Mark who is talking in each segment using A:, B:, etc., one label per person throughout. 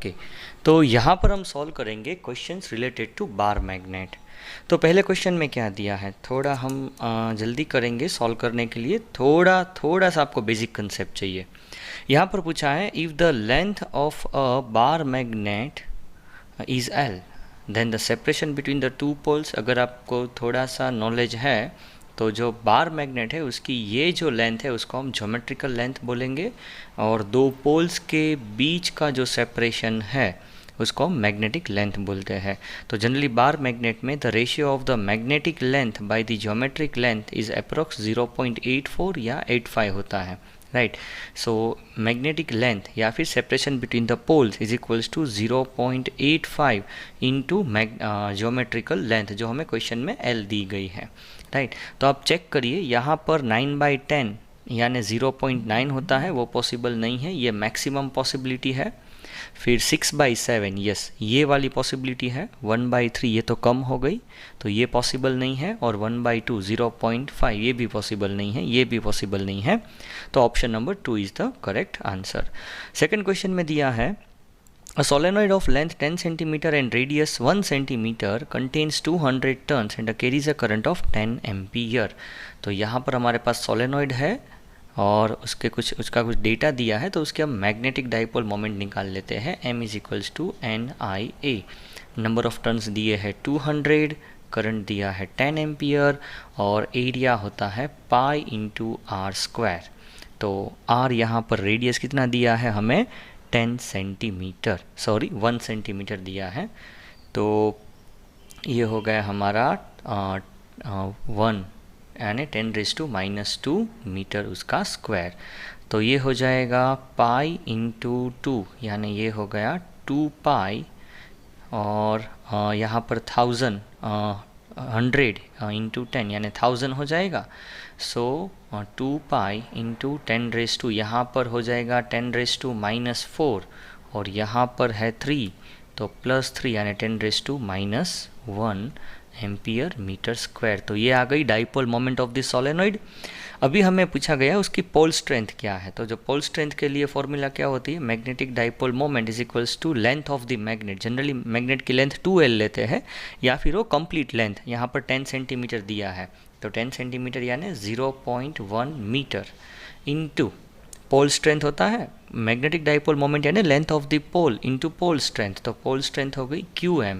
A: Okay, तो यहाँ पर हम सॉल्व करेंगे questions related to bar magnet. तो पहले क्वेश्चन में क्या दिया है, थोड़ा हम जल्दी करेंगे सॉल्व करने के लिए, थोड़ा सा आपको बेसिक कंसेप्ट चाहिए। यहाँ पर पूछा है if the length of a bar magnet is L then the separation between the two poles. अगर आपको थोड़ा सा नॉलेज है तो जो बार मैग्नेट है उसकी ये जो लेंथ है उसको हम ज्योमेट्रिकल लेंथ बोलेंगे, और दो पोल्स के बीच का जो सेपरेशन है उसको हम मैग्नेटिक लेंथ बोलते हैं। तो जनरली बार मैग्नेट में the ratio of the magnetic length by the geometric length is approx 0.84 या 85 होता है, राइट। सो मैग्नेटिक लेंथ या फिर separation between the poles is equals to 0.85 into geometrical length, जो हमें क्वेश्चन में एल दी गई है, राइट। तो आप चेक करिए, यहाँ पर 9/10 यानी 0.9 होता है, वो पॉसिबल नहीं है, ये मैक्सिमम पॉसिबिलिटी है। फिर 6/7, यस ये वाली पॉसिबिलिटी है। 1/3 ये तो कम हो गई, तो ये पॉसिबल नहीं है। और 1/2 0.5 ये भी पॉसिबल नहीं है, ये भी पॉसिबल नहीं है। तो option number 2 is the correct answer. Second question में दिया है A solenoid of length 10 cm and radius 1 cm contains 200 turns and carries a current of 10 ampere। तो यहाँ पर हमारे पास सोलेनॉइड है और उसका कुछ डेटा दिया है, तो उसके हम मैग्नेटिक डाइपोल मोमेंट निकाल लेते हैं। m is equals to NIA। Number of turns दिए है 200, करंट दिया है 10 एम्पियर और एरिया होता है पाई इंटू आर स्क्वायर। तो r यहाँ पर रेडियस कितना दिया है हमें 10 सेंटीमीटर, सॉरी 1 सेंटीमीटर दिया है। तो ये हो गया हमारा 1 यानी 10⁻⁻² मीटर उसका स्क्वायर। तो ये हो जाएगा पाई इंटू 2 यानी ये हो गया 2 पाई, और यहाँ पर 100 इंटू 10 यानी 1000 हो जाएगा। सो 2 पाई इंटू 10⁻², यहाँ पर हो जाएगा 10⁻⁻4 और यहाँ पर है 3, तो +3 यानी 10⁻⁻1 एम्पियर मीटर स्क्वायर। तो ये आ गई dipole moment of the solenoid. अभी हमें पूछा गया उसकी पोल स्ट्रेंथ क्या है। तो जो पोल स्ट्रेंथ के लिए फॉर्मूला क्या होती है, magnetic dipole moment is equals to length of the magnet. Generally magnet की लेंथ 2L लेते हैं या फिर वो कंप्लीट लेंथ, यहाँ पर 10 सेंटीमीटर दिया है, तो 10 सेंटीमीटर यानी 0.1 मीटर इंटू पोल स्ट्रेंथ होता है मैग्नेटिक डाइपोल मोमेंट यानी length of the pole into pole strength. तो पोल स्ट्रेंथ हो गई QM।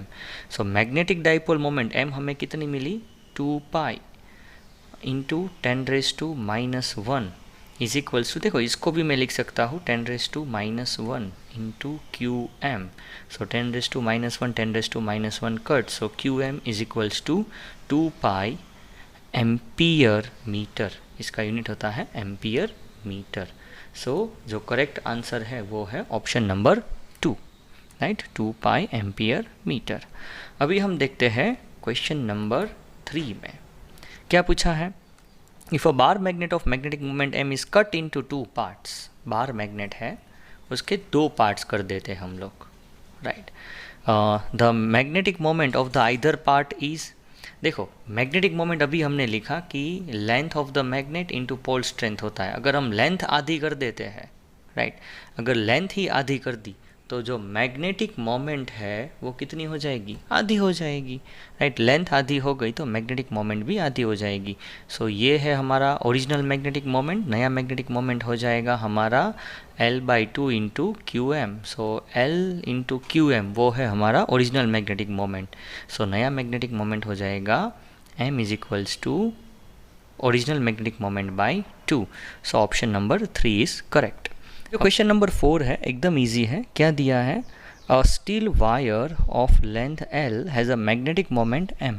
A: So magnetic dipole moment M हमें कितनी मिली 2 pi into 10⁻⁻1 is equals to, देखो इसको भी मैं लिख सकता हूँ 10⁻⁻1 into QM। So 10⁻⁻1 10⁻⁻1 cut, so QM is equals to 2 pi ampere metre, इसका यूनिट होता है एम्पियर मीटर। सो जो करेक्ट आंसर है वो है option number 2, right, 2 pi ampere metre. अभी हम देखते हैं क्वेश्चन नंबर 3 में क्या पूछा है। If a bar magnet of magnetic moment M is cut into 2 parts. Bar magnet है, उसके 2 पार्ट्स कर देते हैं हम लोग, right. The magnetic moment of the either part is, देखो मैग्नेटिक मोमेंट अभी हमने लिखा कि length of the magnet into pole strength होता है। अगर हम लेंथ आधी कर देते हैं, राइट, अगर लेंथ ही आधी कर दी तो जो मैग्नेटिक मोमेंट है वो कितनी हो जाएगी, आधी हो जाएगी, राइट। लेंथ आधी हो गई तो मैग्नेटिक मोमेंट भी आधी हो जाएगी। सो ये है हमारा ओरिजिनल मैग्नेटिक मोमेंट। नया मैग्नेटिक मोमेंट हो जाएगा हमारा L/2 इंटू QM। सो L इंटू QM वो है हमारा ओरिजिनल मैग्नेटिक मोमेंट। सो नया मैग्नेटिक मोमेंट हो जाएगा M is equals to original magnetic moment by 2। So option number 3 is correct. जो क्वेश्चन नंबर 4 है एकदम इजी है। क्या दिया है, a steel wire of length L has a magnetic moment M,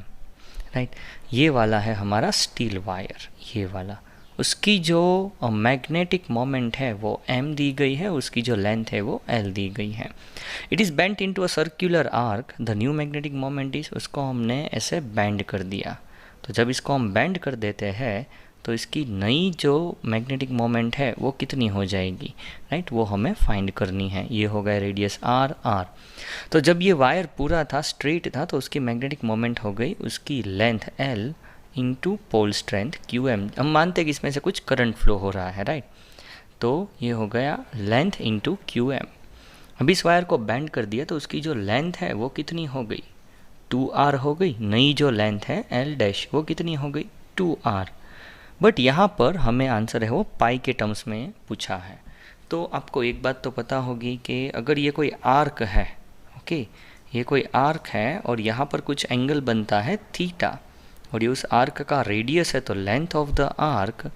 A: right. ये वाला है हमारा स्टील वायर, ये वाला, उसकी जो मैग्नेटिक मोमेंट है वो M दी गई है, उसकी जो लेंथ है वो L दी गई है। It is bent into a circular arc, the new magnetic moment is, उसको हमने ऐसे बेंड कर दिया। तो जब इसको हम बेंड कर देते हैं तो इसकी नई जो मैग्नेटिक मोमेंट है वो कितनी हो जाएगी, राइट, वो हमें फाइंड करनी है। ये हो गया रेडियस R। तो जब ये वायर पूरा था, स्ट्रेट था, तो उसकी मैग्नेटिक मोमेंट हो गई उसकी length L into pole strength QM। हम मानते हैं कि इसमें से कुछ करंट फ्लो हो रहा है, राइट। तो ये हो गया लेंथ इंटू QM। अभी इस वायर को बेंड कर दिया तो उसकी जो लेंथ है वो कितनी हो गई, 2r हो गई। नई जो लेंथ है l डैश वो कितनी हो गई, 2r। बट यहाँ पर हमें आंसर है वो पाई के टर्म्स में पूछा है। तो आपको एक बात तो पता होगी कि अगर ये कोई आर्क है, ओके, ये कोई आर्क है और यहाँ पर कुछ एंगल बनता है थीटा, और ये उस आर्क का रेडियस है, तो length of the arc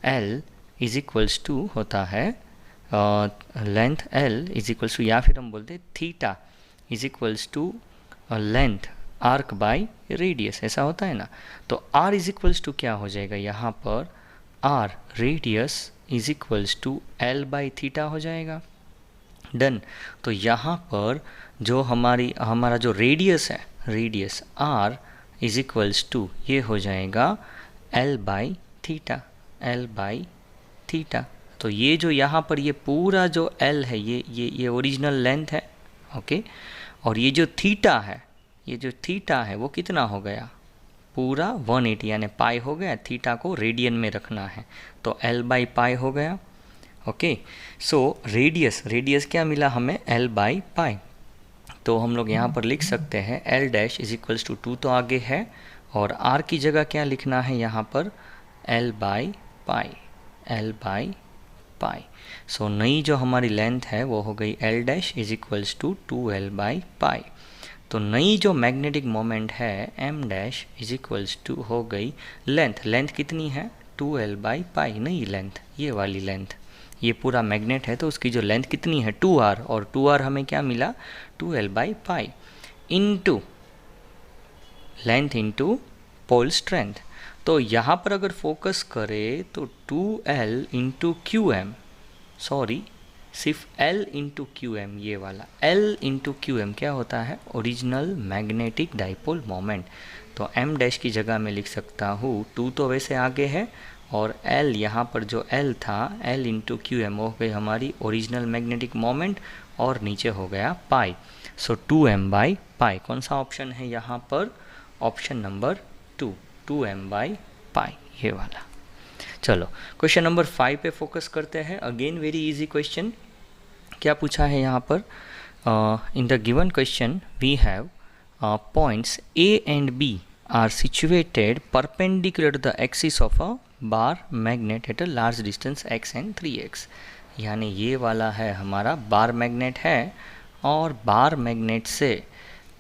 A: l is equals to होता है length l is equals to, या फिर हम बोलते हैं theta is equals to length arc by radius, ऐसा होता है ना। तो r इज इक्वल्स टू क्या हो जाएगा यहाँ पर, r radius is equals to l by theta हो जाएगा। डन। तो यहाँ पर जो हमारा जो रेडियस है, radius r is equals to ये हो जाएगा l by theta, l by theta. तो ये जो यहाँ पर ये पूरा जो l है ये ओरिजिनल लेंथ है, ओके। और ये जो थीटा है, ये जो थीटा है वो कितना हो गया, पूरा 180 यानी पाई हो गया। थीटा को रेडियन में रखना है तो l बाई पाई हो गया, ओके। सो रेडियस क्या मिला हमें, l बाई पाई। तो हम लोग यहाँ पर लिख सकते हैं l dash is equals to 2 तो आगे है, और r की जगह क्या लिखना है यहाँ पर, l by pi, l by pi. So नई जो हमारी लेंथ है वो हो गई l dash is equals to 2l by pi. तो नई जो मैग्नेटिक मोमेंट है m dash is equals to हो गई लेंथ कितनी है, 2l बाई पाई, नई लेंथ, ये वाली लेंथ, ये पूरा मैग्नेट है तो उसकी जो लेंथ कितनी है 2r, और 2r हमें क्या मिला, 2l by pi into length into pole strength. तो यहाँ पर अगर फोकस करें तो 2l into Q M, sorry सिर्फ L इंटू क्यू एम, ये वाला L इंटू क्यू एम क्या होता है, ओरिजिनल मैग्नेटिक डाइपोल मोमेंट। तो m डैश की जगह मैं लिख सकता हूँ, 2 तो वैसे आगे है, और L यहाँ पर जो L था L इंटू क्यू एम हो गई हमारी ओरिजिनल मैग्नेटिक मोमेंट, और नीचे हो गया पाई। सो 2m बाई पाई, कौन सा ऑप्शन है यहाँ पर, option number 2, 2m by pi, ये वाला। चलो क्वेश्चन नंबर 5 पे फोकस करते हैं। Again very easy question. क्या पूछा है यहाँ पर, in the given question we have points A and B are situated perpendicular to the axis of a bar magnet at a large distance x and 3x। यानी ये वाला है हमारा बार मैग्नेट है, और बार मैग्नेट से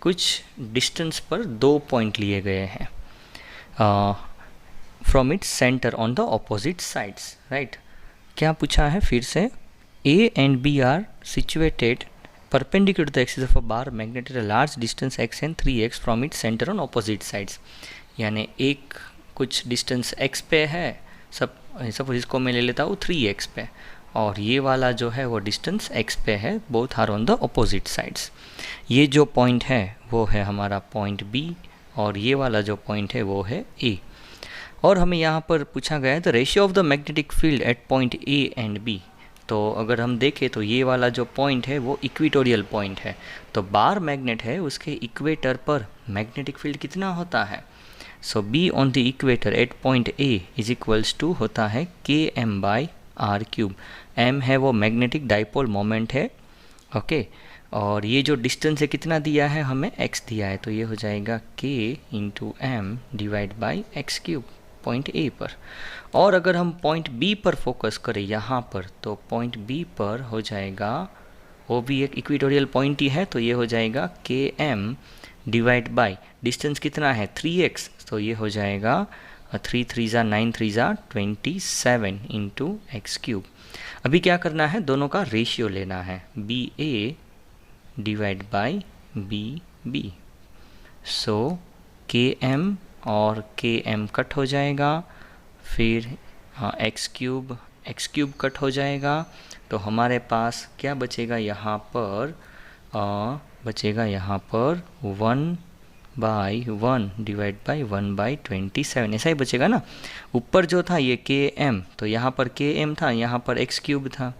A: कुछ डिस्टेंस पर 2 पॉइंट लिए गए हैं from its centre on the opposite sides, right. क्या पूछा है फिर से, A and B are situated perpendicular to the axis of a bar magnet at a large distance x and 3x from its centre on opposite sides. यानी एक कुछ distance x पे है, सब इसको मैं ले लेता हूँ 3x पे, और ये वाला जो है वो डिस्टेंस x पे है, both are on the opposite sides. ये जो पॉइंट है वो है हमारा पॉइंट B, और ये वाला जो पॉइंट है वो है A। और हमें यहाँ पर पूछा गया है the ratio of the magnetic field at point A and B। तो अगर हम देखें तो ये वाला जो पॉइंट है वो इक्वेटोरियल पॉइंट है, तो बार मैग्नेट है उसके इक्वेटर पर मैग्नेटिक फील्ड कितना होता है, so B on the equator at point A is equals to होता है Km by r cube. M है वो मैग्नेटिक डाइपोल मोमेंट है, ओके। और ये जो डिस्टेंस है कितना दिया है हमें, x दिया है, तो ये हो जाएगा K into M divide by x cube point A पर। और अगर हम पॉइंट B पर फोकस करें यहाँ पर, तो पॉइंट B पर हो जाएगा, वो भी एक इक्वेटोरियल पॉइंट ही है, तो ये हो जाएगा Km डिवाइड बाई डिस्टेंस कितना है 3x, तो ये हो जाएगा 3 3 ज़ा 9 3 ज़ा 27 इंटू एक्स क्यूब। अभी क्या करना है, दोनों का रेशियो लेना है, BA divide by BB। So Km और Km कट हो जाएगा, फिर एक्स क्यूब कट हो जाएगा, तो हमारे पास क्या बचेगा यहाँ पर, बचेगा यहाँ पर 1/1 डिवाइड बाई 1/27, ऐसा ही बचेगा ना। ऊपर जो था ये Km, तो यहाँ पर Km था, यहाँ पर एक्स क्यूब था,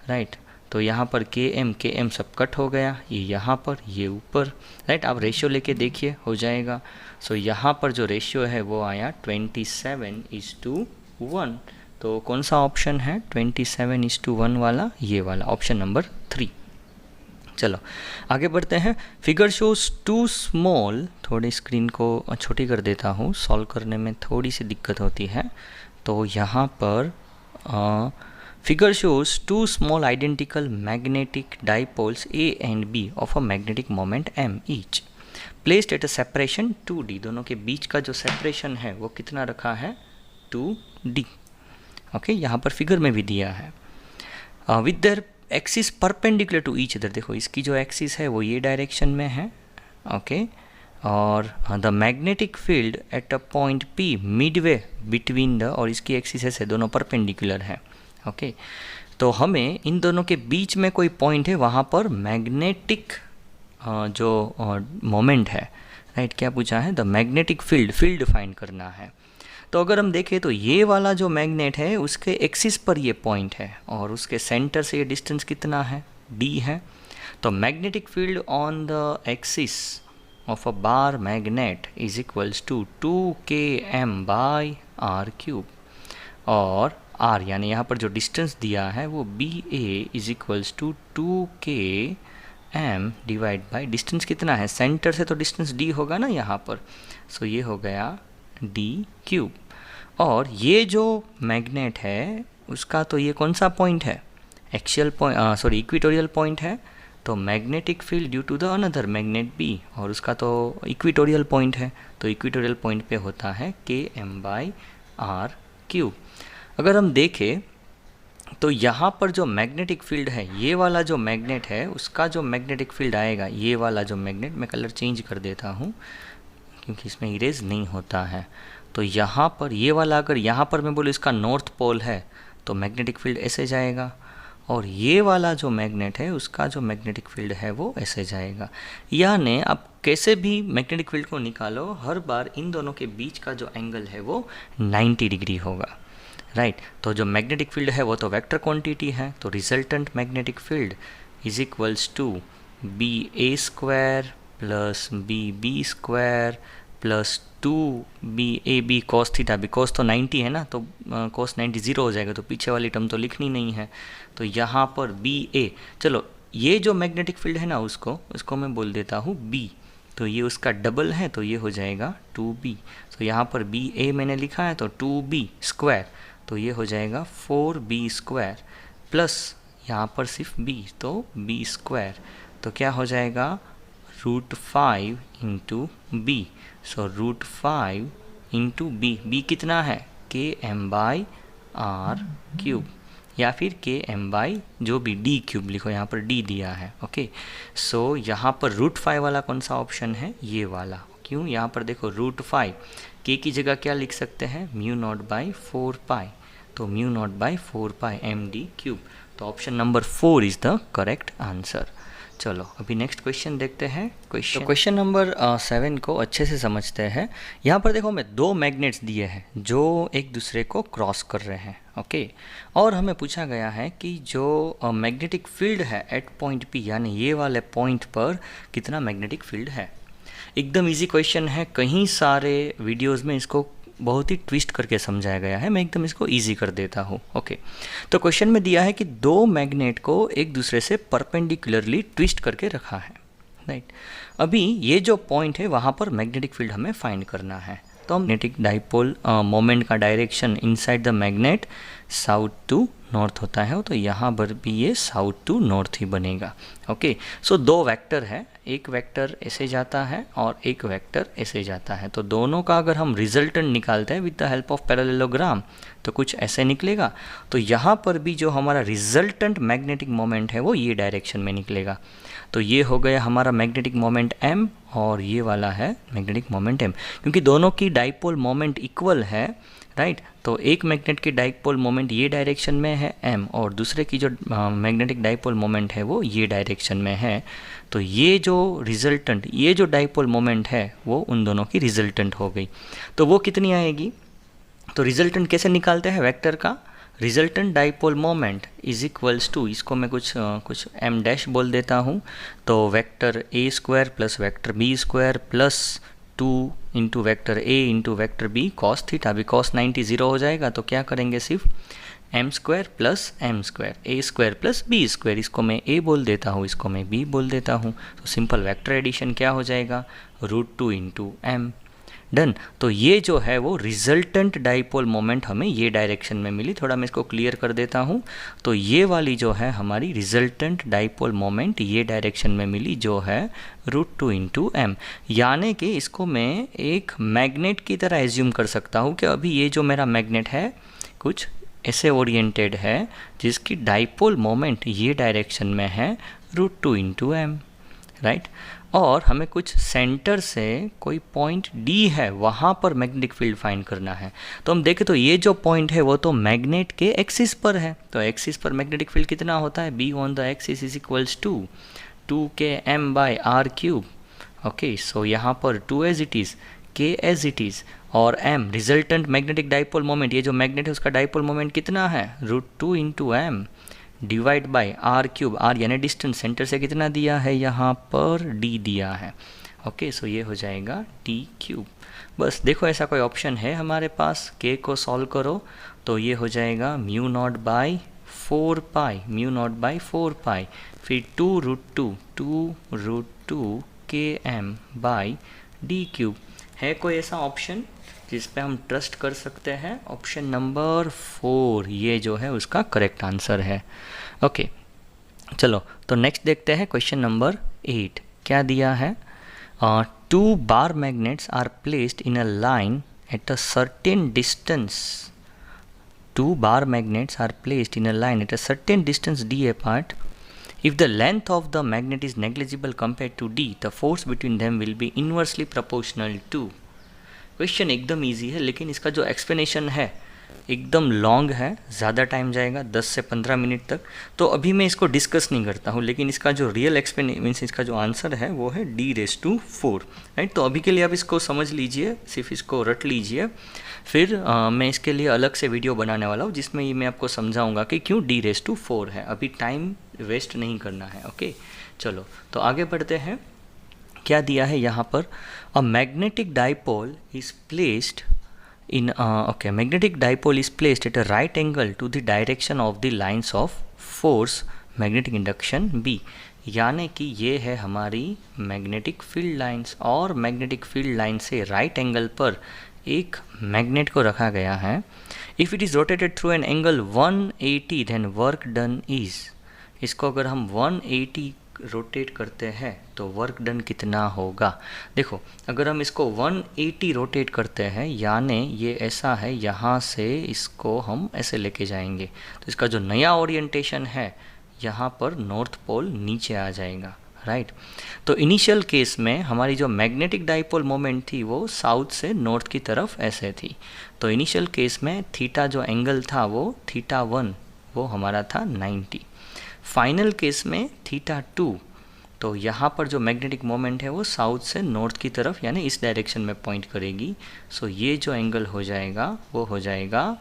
A: राइट। तो यहाँ पर Km सब कट हो गया, ये यहाँ पर, ये ऊपर, राइट। आप रेशियो लेके देखिए, हो जाएगा। सो यहाँ पर जो रेशियो है वो आया 27:1। तो कौन सा ऑप्शन है 27:1 वाला, ये वाला ऑप्शन नंबर 3। चलो आगे बढ़ते हैं। फिगर शोज टू स्मॉल, थोड़ी स्क्रीन को छोटी कर देता हूँ, सॉल्व करने में थोड़ी सी दिक्कत होती है। तो यहाँ पर figure shows two small identical magnetic dipoles A and B of a magnetic moment m each placed at a separation 2d। दोनों के बीच का जो सेपरेशन है वो कितना रखा है, 2d। ओके, यहाँ पर फिगर में भी दिया है। With their axis perpendicular to each other, देखो इसकी जो एक्सिस है वो ये डायरेक्शन में है। ओके, और the magnetic field at a point P Midway between the, और इसकी एक्सिस ऐसे दोनों परपेंडिकुलर है। ओके, तो हमें इन दोनों के बीच में कोई पॉइंट है, वहाँ पर मैग्नेटिक जो मोमेंट है, राइट, क्या पूछा है, द मैग्नेटिक फील्ड फाइंड करना है। तो अगर हम देखें तो ये वाला जो मैग्नेट है उसके एक्सिस पर ये पॉइंट है और उसके सेंटर से ये डिस्टेंस कितना है, d है। तो magnetic field on the axis of a bar magnet is equals to 2km/r³, और r यानी यहाँ पर जो डिस्टेंस दिया है वो BA is equals to 2km divide by distance कितना है, सेंटर से तो डिस्टेंस d होगा ना यहाँ पर, सो ये हो गया d³। और ये जो मैग्नेट है उसका तो ये कौन सा पॉइंट है, axial point, sorry equatorial point है। तो magnetic field due to the another magnet B, और उसका तो इक्वेटोरियल पॉइंट है, तो इक्वेटोरियल पॉइंट पे होता है km/r³। अगर हम देखें तो यहाँ पर जो मैग्नेटिक फील्ड है, ये वाला जो मैग्नेट है उसका जो मैग्नेटिक फील्ड आएगा, ये वाला जो मैग्नेट, मैं कलर चेंज कर देता हूँ क्योंकि इसमें इरेज नहीं होता है। तो यहाँ पर ये वाला, अगर यहाँ पर मैं बोलूँ इसका नॉर्थ पोल है तो मैग्नेटिक फील्ड ऐसे जाएगा, और ये वाला जो मैग्नेट है उसका जो मैग्नेटिक फील्ड है वो ऐसे जाएगा। यानी आप कैसे भी मैग्नेटिक फील्ड को निकालो, हर बार इन दोनों के बीच का जो एंगल है वो 90 डिग्री होगा, राइट। तो जो मैग्नेटिक फील्ड है वो तो वेक्टर क्वांटिटी है, तो resultant magnetic field is equals to BA² plus BB² plus 2BAB cos theta, because तो 90 है ना, तो cos 90 0 हो जाएगा, तो पीछे वाली टर्म तो लिखनी नहीं है। तो यहाँ पर BA, चलो ये जो मैग्नेटिक फील्ड है ना उसको मैं बोल देता हूँ B, तो ये उसका डबल है, तो ये हो जाएगा 2B। तो यहाँ पर BA मैंने लिखा है तो 2B², तो ये हो जाएगा 4B² प्लस यहाँ पर सिर्फ B, तो B², तो क्या हो जाएगा √5 इंटू B। सो √5 इंटू B कितना है, km/r³, या फिर km/ जो भी d³ लिखो, यहाँ पर d दिया है। ओके, सो यहाँ पर √5 वाला कौन सा ऑप्शन है, ये वाला। क्यों, यहाँ पर देखो √5 k की जगह क्या लिख सकते हैं, μ0/4π, तो μ0/4π md³। तो option number 4 is the correct answer. चलो अभी नेक्स्ट क्वेश्चन देखते हैं। क्वेश्चन नंबर 7 को अच्छे से समझते हैं। यहाँ पर देखो हमें दो मैग्नेट्स दिए हैं जो एक दूसरे को क्रॉस कर रहे हैं। ओके, और हमें पूछा गया है कि जो मैग्नेटिक फील्ड है एट पॉइंट P, यानी ये वाले पॉइंट पर कितना मैग्नेटिक फील्ड है। एकदम इजी क्वेश्चन है, कहीं सारे वीडियोज़ में इसको बहुत ही ट्विस्ट करके समझाया गया है, मैं एकदम इसको इजी कर देता हूँ। ओके, तो क्वेश्चन में दिया है कि दो मैग्नेट को एक दूसरे से परपेंडिकुलरली ट्विस्ट करके रखा है, राइट। अभी ये जो पॉइंट है वहाँ पर मैग्नेटिक फील्ड हमें फाइंड करना है। तो मैग्नेटिक डाइपोल मोमेंट का direction inside the magnet south to north होता है, तो यहाँ पर भी ये साउथ टू नॉर्थ ही बनेगा। ओके, सो दो वेक्टर है, एक वेक्टर ऐसे जाता है और एक वेक्टर ऐसे जाता है, तो दोनों का अगर हम रिजल्टेंट निकालते हैं with the help of parallelogram तो कुछ ऐसे निकलेगा। तो यहाँ पर भी जो हमारा रिजल्टेंट मैग्नेटिक मोमेंट है वो ये डायरेक्शन में निकलेगा। तो ये हो गया हमारा मैग्नेटिक मोमेंट m और ये वाला है मैग्नेटिक मोमेंट m, क्योंकि दोनों की डाइपोल मोमेंट इक्वल है, राइट। तो एक मैग्नेट की डाइपोल मोमेंट ये डायरेक्शन में है m, और दूसरे की जो मैग्नेटिक डाइपोल मोमेंट है वो ये डायरेक्शन में है। तो ये जो रिजल्टेंट, ये जो डाइपोल मोमेंट है वो उन दोनों की रिजल्टेंट हो गई। तो वो कितनी आएगी, तो रिजल्टेंट कैसे निकालते हैं वेक्टर का, resultant dipole moment is equals to, इसको मैं कुछ m डैश बोल देता हूँ, तो vector a² plus vector b² plus 2 into vector a into vector b cos theta, अभी cos 90 0 हो जाएगा, तो क्या करेंगे सिर्फ M square plus M square, A square plus B square, इसको मैं ए बोल देता हूँ, इसको मैं बी बोल देता हूँ। तो सिंपल वेक्टर एडिशन क्या हो जाएगा, √2 इंटू एम। डन। तो ये जो है वो रिजल्टेंट डाइपोल मोमेंट हमें ये डायरेक्शन में मिली। थोड़ा मैं इसको क्लियर कर देता हूँ। तो ये वाली जो है हमारी रिजल्टेंट डाइपोल मोमेंट ये डायरेक्शन में मिली, जो है √2 इंटू एम। यानी कि इसको मैं एक मैग्नेट की तरह एज्यूम कर सकता हूँ कि अभी ये जो मेरा मैग्नेट है कुछ ऐसे ओरिएंटेड है जिसकी डाइपोल मोमेंट ये डायरेक्शन में है √2 इंटू एम, राइट। और हमें कुछ सेंटर से कोई पॉइंट डी है वहाँ पर मैग्नेटिक फील्ड फाइंड करना है। तो हम देखें तो ये जो पॉइंट है वो तो मैग्नेट के एक्सिस पर है। तो एक्सिस पर मैग्नेटिक फील्ड कितना होता है, B on the axis is equals to 2km/r³। Okay, so यहाँ पर 2 as it is, k as it is, और m resultant magnetic dipole moment, ये जो मैग्नेट है उसका डाइपोल मोमेंट कितना है, √2 into M divide by r³। r यानी डिस्टेंस, सेंटर से कितना दिया है यहाँ पर, d दिया है। ओके, सो ये हो जाएगा d³। बस देखो ऐसा कोई ऑप्शन है हमारे पास, k को सॉल्व करो तो ये हो जाएगा μ0/4π, μ0/4π, फिर 2√2 km/d³। है कोई ऐसा ऑप्शन जिस पे हम ट्रस्ट कर सकते हैं? ऑप्शन नंबर 4 ये जो है उसका करेक्ट आंसर है। ओके, चलो तो नेक्स्ट देखते हैं क्वेश्चन नंबर 8। क्या दिया है, 2 bar magnets are placed in a line at a certain distance. 2 bar magnets are placed in a line at a certain distance d apart. If the length of the magnet is negligible compared to d, the force between them will be inversely proportional to। Question एकदम easy है, लेकिन इसका जो explanation है एकदम long है, ज़्यादा time जाएगा 10 से 15 मिनट तक। तो अभी मैं इसको डिस्कस नहीं करता हूँ, लेकिन इसका जो रियल मीन्स इसका जो आंसर है वो है d⁴, राइट। तो अभी के लिए आप इसको समझ लीजिए, सिर्फ इसको रट लीजिए। फिर मैं इसके लिए अलग से वीडियो बनाने वाला हूँ जिसमें ये मैं आपको समझाऊंगा कि क्यों d⁴ है। अभी टाइम वेस्ट नहीं करना है। ओके, चलो तो आगे बढ़ते हैं। क्या दिया है यहाँ पर, a magnetic dipole is placed in magnetic dipole is placed at a right angle to the direction of the lines of force magnetic induction B। यानी कि ये है हमारी मैग्नेटिक फील्ड लाइंस, और मैग्नेटिक फील्ड लाइन से right angle पर एक magnet को रखा गया है। If it is rotated through an angle 180 then work done is. इसको अगर हम 180 रोटेट करते हैं तो वर्क डन कितना होगा। देखो अगर हम इसको 180 रोटेट करते हैं, यानी ये ऐसा है, यहाँ से इसको हम ऐसे लेके जाएंगे तो इसका जो नया ओरिएंटेशन है यहाँ पर नॉर्थ पोल नीचे आ जाएगा, राइट। तो इनिशियल केस में हमारी जो मैग्नेटिक डाइपोल मोमेंट थी वो साउथ से नॉर्थ की तरफ ऐसे थी। तो इनिशियल केस में थीटा जो एंगल था वो θ1 वो हमारा था 90। फाइनल केस में θ2, तो यहाँ पर जो मैग्नेटिक मोमेंट है वो साउथ से नॉर्थ की तरफ यानी इस डायरेक्शन में पॉइंट करेगी। सो ये जो एंगल हो जाएगा वो हो जाएगा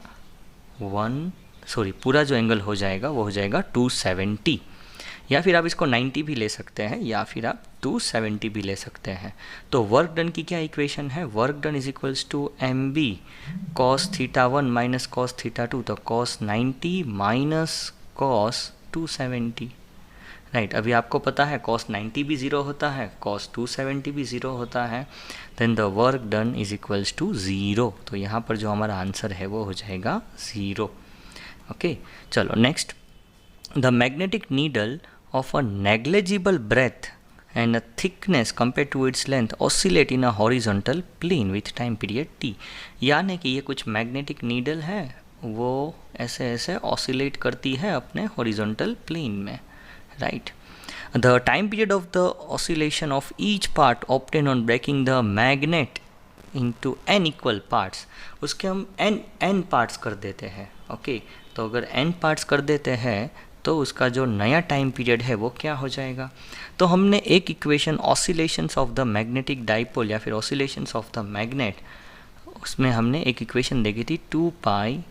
A: पूरा जो एंगल हो जाएगा वो हो जाएगा 270, या फिर आप इसको 90 भी ले सकते हैं या फिर आप 270 भी ले सकते हैं। तो वर्क डन की क्या इक्वेशन है, work done is equals to mb cos θ1 minus cos θ2, तो cos 90 माइनस cos 270, राइट। अभी आपको पता है cos 90 भी 0 होता है, cos 270 भी 0 होता है, then the work done is equals to 0। तो यहाँ पर जो हमारा आंसर है वो हो जाएगा 0। ओके, चलो next. The magnetic needle of a negligible breadth and a thickness compare to its length oscillate in a horizontal plane with time period t। यानी कि ये कुछ मैग्नेटिक नीडल है वो ऐसे ऐसे ऑसिलेट करती है अपने हॉरिजॉन्टल प्लेन में, right. The time period of the oscillation of each part obtain on breaking the magnet into n equal parts, उसके हम n पार्ट्स कर देते हैं। ओके, तो अगर n पार्ट्स कर देते हैं तो उसका जो नया टाइम पीरियड है वो क्या हो जाएगा। तो हमने एक equation oscillations of the magnetic dipole या फिर ऑसिलेशंस ऑफ द मैग्नेट, उसमें हमने एक इक्वेशन देखी थी 2π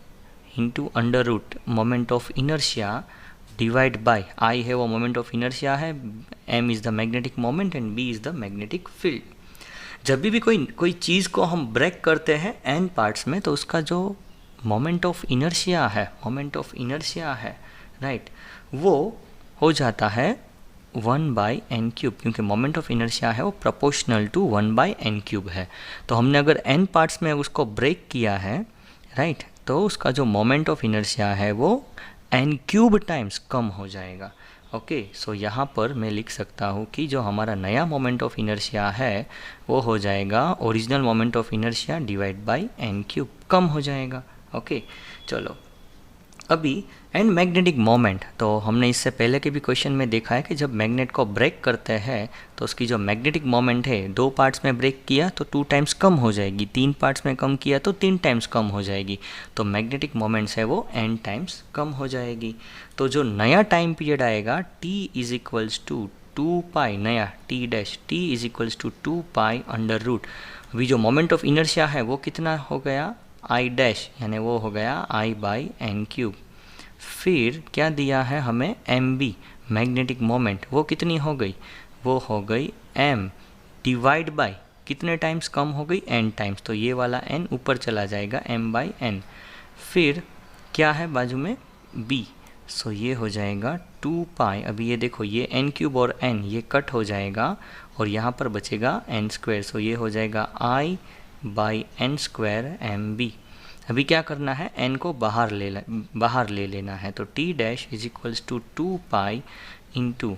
A: into under root moment of inertia divide by I है वो मोमेंट ऑफ इनर्शिया है, m is the magnetic moment and b is the magnetic field. जब भी कोई चीज़ को हम ब्रेक करते हैं n पार्ट्स में तो उसका जो मोमेंट ऑफ इनर्शिया है, राइट, वो हो जाता है 1/n³, क्योंकि मोमेंट ऑफ इनर्शिया है वो प्रोपोर्शनल टू 1/n³ है। तो हमने अगर n पार्ट्स में उसको ब्रेक किया है, राइट, तो उसका जो मोमेंट ऑफ इनर्शिया है वो n³ टाइम्स कम हो जाएगा। ओके, सो यहाँ पर मैं लिख सकता हूँ कि जो हमारा नया मोमेंट ऑफ इनर्शिया है वो हो जाएगा original moment of inertia divide bye n³, कम हो जाएगा। ओके, चलो अभी एंड मैग्नेटिक मोमेंट, तो हमने इससे पहले के भी क्वेश्चन में देखा है कि जब मैग्नेट को ब्रेक करते हैं तो उसकी जो मैग्नेटिक मोमेंट है 2 पार्ट्स में ब्रेक किया तो 2 टाइम्स कम हो जाएगी, 3 पार्ट्स में कम किया तो 3 टाइम्स कम हो जाएगी, तो मैग्नेटिक मोमेंट्स है वो n टाइम्स कम हो जाएगी। तो जो नया टाइम पीरियड आएगा t इज इक्वल्स टू 2π, नया t dash t is equals to 2π√। अभी जो मोमेंट ऑफ इनर्शिया है वो कितना हो गया I डैश, यानी वो हो गया I/n³। फिर क्या दिया है हमें mb मैग्नेटिक मोमेंट, वो कितनी हो गई, वो हो गई m डिवाइड बाय कितने टाइम्स कम हो गई n टाइम्स, तो ये वाला n ऊपर चला जाएगा m/n। फिर क्या है बाजू में b, सो ये हो जाएगा 2π। अभी ये देखो ये n³ और n ये कट हो जाएगा और यहाँ पर बचेगा n², सो ये हो जाएगा I/n² mb। अभी क्या करना है, n को बाहर ले लेना है, तो t dash is equals to 2π into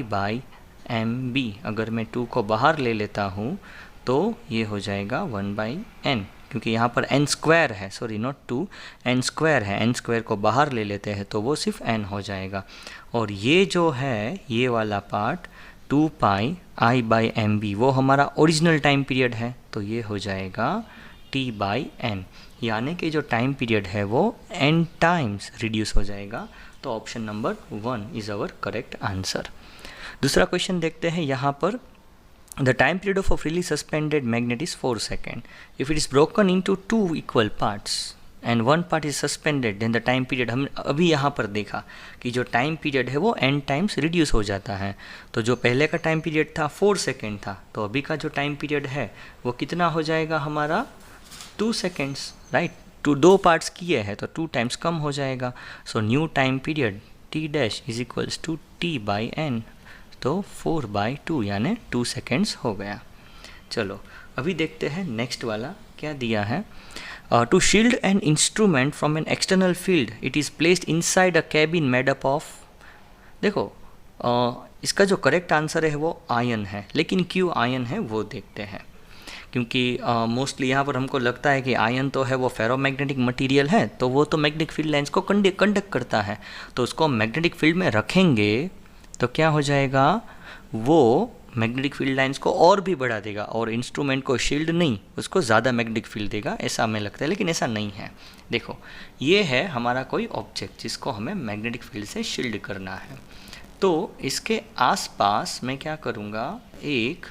A: √I/mb। अगर मैं 2 को बाहर ले लेता हूँ तो ये हो जाएगा 1/n, क्योंकि यहाँ पर n² है, सॉरी नॉट 2, n² है, n² को बाहर ले लेते हैं तो वो सिर्फ n हो जाएगा। और ये जो है ये वाला पार्ट 2π I/mb वो हमारा ओरिजिनल टाइम पीरियड है, तो ये हो जाएगा t/n, यानी कि जो टाइम पीरियड है वो n टाइम्स रिड्यूस हो जाएगा। तो option number 1 is our correct answer. दूसरा क्वेश्चन देखते हैं यहाँ पर, the time period of a freely suspended magnet is 4 second, if it is broken into 2 equal parts and 1 part is suspended, then the time period, हम अभी यहाँ पर देखा कि जो टाइम पीरियड है वो n टाइम्स रिड्यूस हो जाता है। तो जो पहले का टाइम पीरियड था 4 सेकेंड था, तो अभी का जो टाइम पीरियड है वो कितना हो जाएगा हमारा 2 सेकेंड्स, राइट, 2 पार्ट्स किए हैं तो 2 टाइम्स कम हो जाएगा। So new time period t dash is equals to t/n, तो 4/2 यानी 2 सेकेंड्स हो गया। चलो अभी देखते हैं नेक्स्ट वाला क्या दिया है। To shield an instrument from an external field it is placed inside a cabin made up of, देखो इसका जो करेक्ट आंसर है वो आयन है, लेकिन क्यों आयन है वो देखते हैं, क्योंकि मोस्टली यहाँ पर हमको लगता है कि आयन तो है वो फेरोमैग्नेटिक मटेरियल है, तो वो तो मैग्नेटिक फील्ड लाइंस को कंडक्ट करता है, तो उसको मैग्नेटिक फील्ड में रखेंगे तो क्या हो जाएगा, वो मैग्नेटिक फील्ड लाइंस को और भी बढ़ा देगा और इंस्ट्रूमेंट को शील्ड नहीं, उसको ज़्यादा मैग्नेटिक फील्ड देगा, ऐसा हमें लगता है, लेकिन ऐसा नहीं है। देखो ये है हमारा कोई ऑब्जेक्ट जिसको हमें मैग्नेटिक फील्ड से शील्ड करना है, तो इसके आसपास मैं क्या करूँगा, एक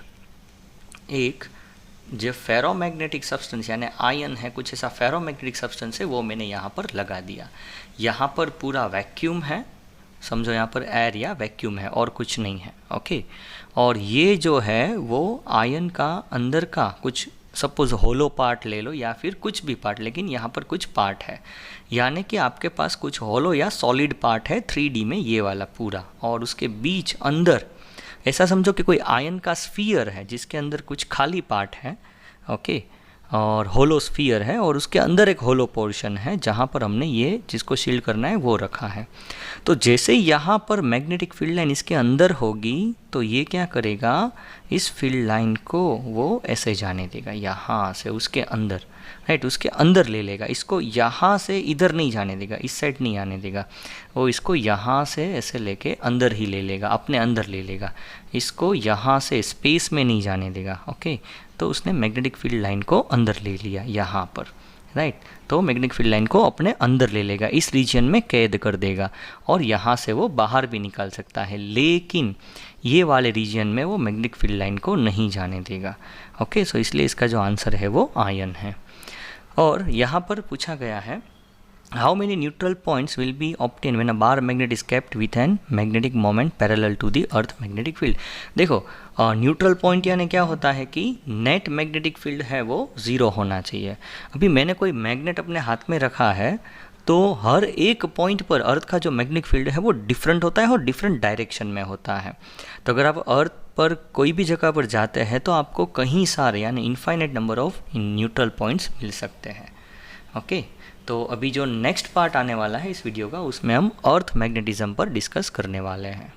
A: जो फेरोमैग्नेटिक सब्सटेंस यानी आयन है, कुछ ऐसा फेरोमैग्नेटिक सब्सटेंस है वो मैंने यहाँ पर लगा दिया। यहाँ पर पूरा वैक्यूम है, समझो यहाँ पर एयर या वैक्यूम है और कुछ नहीं है, ओके। और ये जो है वो आयन का अंदर का कुछ, सपोज होलो पार्ट ले लो या फिर कुछ भी पार्ट, लेकिन यहाँ पर कुछ पार्ट है, यानी कि आपके पास कुछ होलो या सॉलिड पार्ट है 3D में ये वाला पूरा, और उसके बीच अंदर ऐसा समझो कि कोई आयन का स्फीयर है जिसके अंदर कुछ खाली पार्ट है, ओके, और होलो स्फीयर है और उसके अंदर एक होलो पोर्शन है जहाँ पर हमने ये जिसको शील्ड करना है वो रखा है। तो जैसे यहाँ पर मैग्नेटिक फील्ड लाइन इसके अंदर होगी तो ये क्या करेगा, इस फील्ड लाइन को वो ऐसे जाने देगा यहाँ से उसके अंदर, राइट, उसके अंदर ले लेगा, इसको यहाँ से इधर नहीं जाने देगा, इस साइड नहीं आने देगा, वो इसको यहाँ से ऐसे लेके अंदर ही ले लेगा, अपने अंदर ले लेगा, इसको यहाँ से स्पेस में नहीं जाने देगा, ओके। तो उसने मैग्नेटिक फील्ड लाइन को अंदर ले लिया यहाँ पर, राइट, तो मैग्नेटिक फील्ड लाइन को अपने अंदर ले लेगा, इस रीजन में कैद कर देगा और यहाँ से वो बाहर भी निकाल सकता है, लेकिन ये वाले रीजन में वो मैग्नेटिक फील्ड लाइन को नहीं जाने देगा, ओके। सो इसलिए इसका जो आंसर है वो आयन है। और यहाँ पर पूछा गया है how many neutral points will be obtain when a bar magnet is kept with an magnetic moment parallel to the earth magnetic field. देखो न्यूट्रल पॉइंट यानी क्या होता है कि नेट मैग्नेटिक फील्ड है वो ज़ीरो होना चाहिए। अभी मैंने कोई मैग्नेट अपने हाथ में रखा है तो हर एक पॉइंट पर अर्थ का जो मैग्नेटिक फील्ड है वो डिफरेंट होता है और डिफरेंट डायरेक्शन में होता है। तो अगर आप अर्थ पर कोई भी जगह पर जाते हैं तो आपको कहीं सारे यानी infinite number of neutral points मिल सकते हैं। ओके, तो अभी जो नेक्स्ट पार्ट आने वाला है इस वीडियो का, उसमें हम अर्थ मैग्नेटिज्म पर डिस्कस करने वाले हैं।